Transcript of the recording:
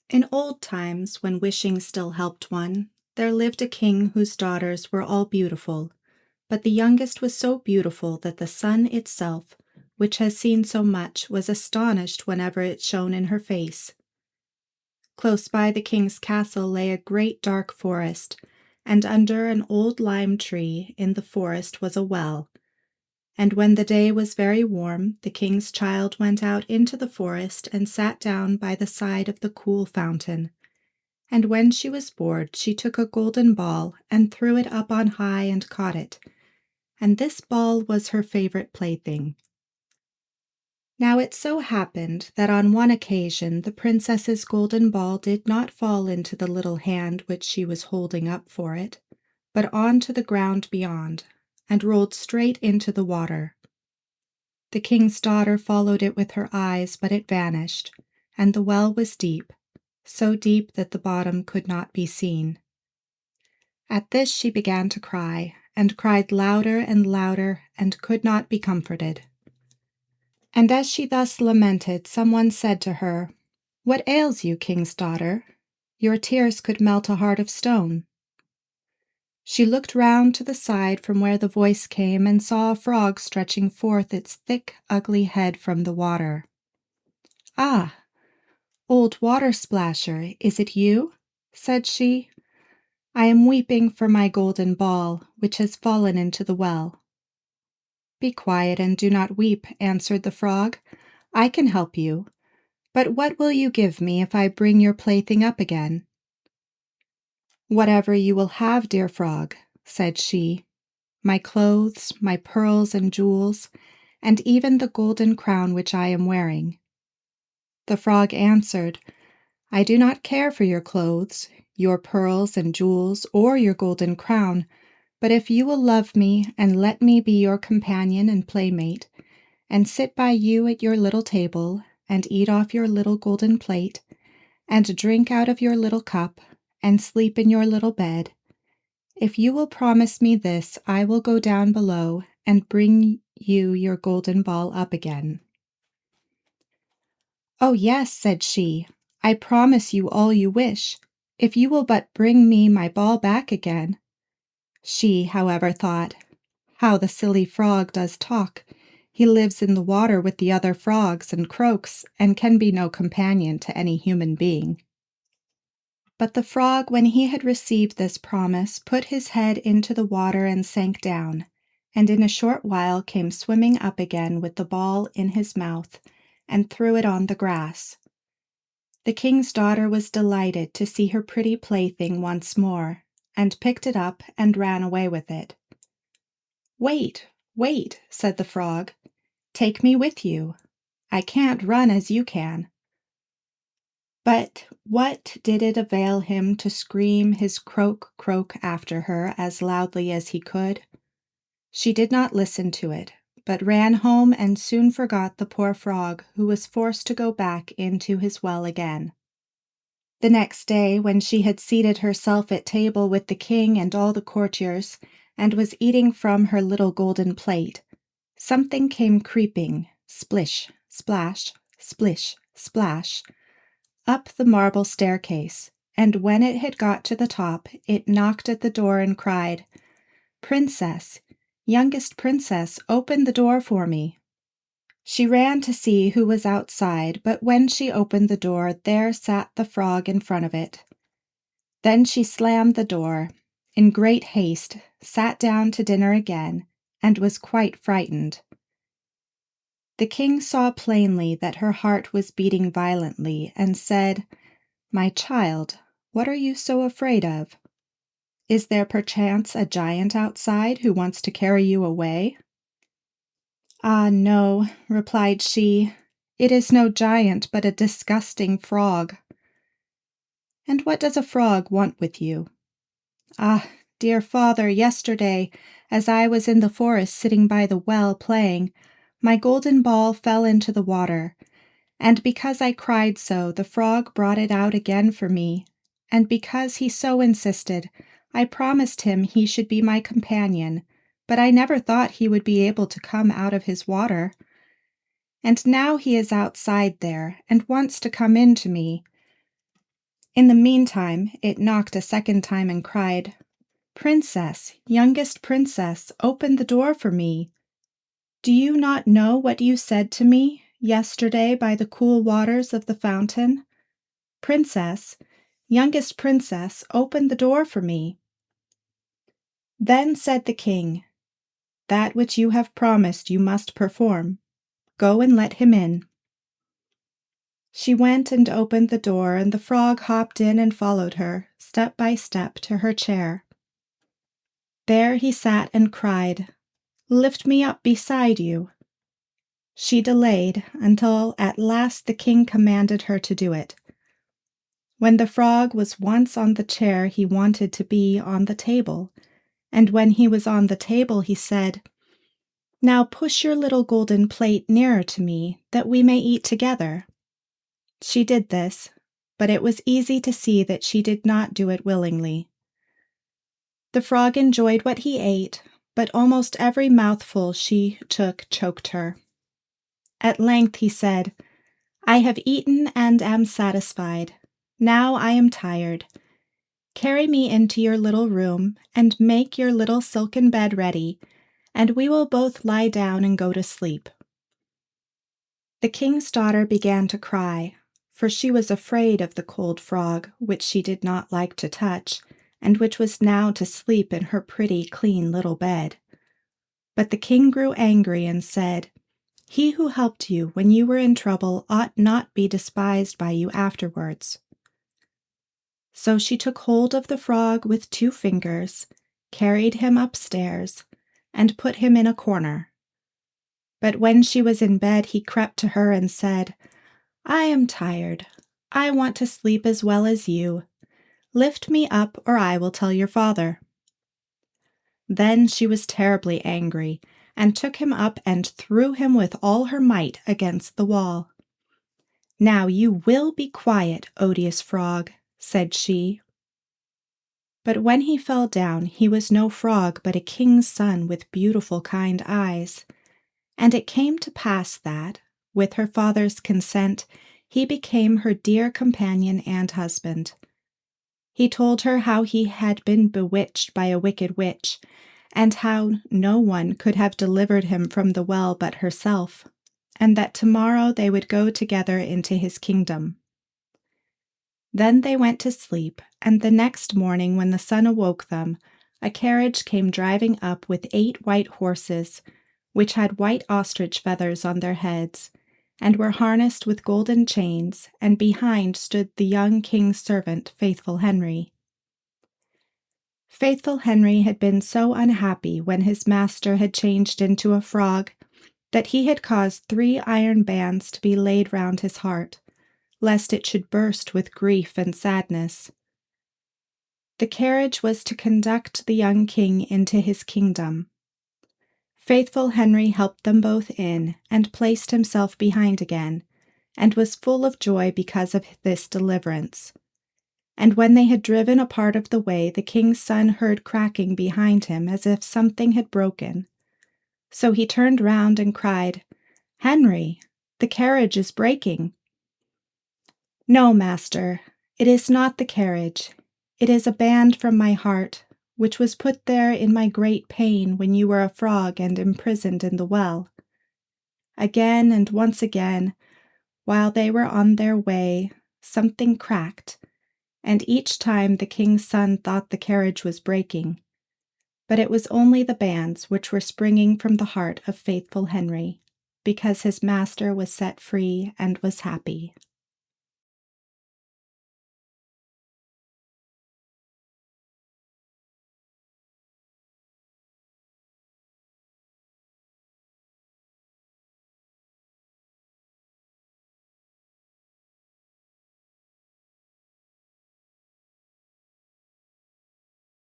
In old times, when wishing still helped one, there lived a king whose daughters were all beautiful, but the youngest was so beautiful that the sun itself, which has seen so much, was astonished whenever it shone in her face. Close by the king's castle lay a great dark forest, and under an old lime tree in the forest was a well. And when the day was very warm, the king's child went out into the forest and sat down by the side of the cool fountain. And when she was bored, she took a golden ball and threw it up on high and caught it. And this ball was her favorite plaything. Now it so happened that on one occasion the princess's golden ball did not fall into the little hand which she was holding up for it, but on to the ground beyond, and rolled straight into the water. The king's daughter followed it with her eyes, but it vanished, and the well was deep, so deep that the bottom could not be seen. At this she began to cry, and cried louder and louder, and could not be comforted. And as she thus lamented, someone said to her, "What ails you, king's daughter? Your tears could melt a heart of stone." She looked round to the side from where the voice came and saw a frog stretching forth its thick, ugly head from the water. "Ah, old water splasher, is it you?" said she. "I am weeping for my golden ball, which has fallen into the well." "Be quiet and do not weep," answered the frog. "I can help you. But what will you give me if I bring your plaything up again?" "Whatever you will have, dear frog," said she. "My clothes, my pearls and jewels, and even the golden crown which I am wearing." The frog answered, "I do not care for your clothes, your pearls and jewels, or your golden crown, but if you will love me and let me be your companion and playmate, and sit by you at your little table, and eat off your little golden plate, and drink out of your little cup, and sleep in your little bed, if you will promise me this, I will go down below and bring you your golden ball up again." "Oh yes," said she, "I promise you all you wish, if you will but bring me my ball back again." She, however, thought, "How the silly frog does talk! He lives in the water with the other frogs and croaks, and can be no companion to any human being." But the frog, when he had received this promise, put his head into the water and sank down, and in a short while came swimming up again with the ball in his mouth, and threw it on the grass. The king's daughter was delighted to see her pretty plaything once more, and picked it up and ran away with it. "Wait, wait," said the frog. "Take me with you. I can't run as you can." But what did it avail him to scream his croak, croak after her as loudly as he could? She did not listen to it, but ran home and soon forgot the poor frog, who was forced to go back into his well again. The next day, when she had seated herself at table with the king and all the courtiers, and was eating from her little golden plate, something came creeping, splish, splash, splish, splash, up the marble staircase, and when it had got to the top, it knocked at the door and cried, "Princess, youngest princess, open the door for me." She ran to see who was outside, but when she opened the door, there sat the frog in front of it. Then she slammed the door, in great haste, sat down to dinner again, and was quite frightened. The king saw plainly that her heart was beating violently, and said, "My child, what are you so afraid of? Is there perchance a giant outside who wants to carry you away?" "Ah, no," replied she, "it is no giant, but a disgusting frog." "And what does a frog want with you?" "Ah, dear father, yesterday, as I was in the forest sitting by the well playing, my golden ball fell into the water, and because I cried so, the frog brought it out again for me, and because he so insisted, I promised him he should be my companion, but I never thought he would be able to come out of his water. And now he is outside there, and wants to come in to me. In the meantime, it knocked a second time and cried, "Princess, youngest princess, open the door for me. Do you not know what you said to me yesterday by the cool waters of the fountain? Princess, youngest princess, open the door for me." Then said the king, "That which you have promised you must perform. Go and let him in." She went and opened the door, and the frog hopped in and followed her, step by step, to her chair. There he sat and cried, "Lift me up beside you." She delayed until at last the king commanded her to do it. When the frog was once on the chair, he wanted to be on the table, and when he was on the table, he said, "Now push your little golden plate nearer to me, that we may eat together." She did this, but it was easy to see that she did not do it willingly. The frog enjoyed what he ate, but almost every mouthful she took choked her. At length he said, "I have eaten and am satisfied. Now I am tired. Carry me into your little room and make your little silken bed ready, and we will both lie down and go to sleep." The king's daughter began to cry, for she was afraid of the cold frog, which she did not like to touch, and which was now to sleep in her pretty, clean little bed. But the king grew angry and said, "He who helped you when you were in trouble ought not be despised by you afterwards." So she took hold of the frog with 2 fingers, carried him upstairs, and put him in a corner. But when she was in bed, he crept to her and said, "I am tired. I want to sleep as well as you. Lift me up, or I will tell your father." Then she was terribly angry, and took him up and threw him with all her might against the wall. "Now you will be quiet, odious frog," said she. But when he fell down, he was no frog, but a king's son with beautiful, kind eyes. And it came to pass that, with her father's consent, he became her dear companion and husband. He told her how he had been bewitched by a wicked witch, and how no one could have delivered him from the well but herself, and that tomorrow they would go together into his kingdom. Then they went to sleep, and the next morning when the sun awoke them, a carriage came driving up with 8 white horses, which had white ostrich feathers on their heads, and were harnessed with golden chains, and behind stood the young king's servant, Faithful Henry. Faithful Henry had been so unhappy when his master had changed into a frog that he had caused 3 iron bands to be laid round his heart, lest it should burst with grief and sadness. The carriage was to conduct the young king into his kingdom. Faithful Henry helped them both in, and placed himself behind again, and was full of joy because of this deliverance. And when they had driven a part of the way, the king's son heard cracking behind him as if something had broken. So he turned round and cried, "Henry, the carriage is breaking." "No, master, it is not the carriage. It is a band from my heart, which was put there in my great pain when you were a frog and imprisoned in the well." Again and once again, while they were on their way, something cracked, and each time the king's son thought the carriage was breaking. But it was only the bands which were springing from the heart of Faithful Henry, because his master was set free and was happy.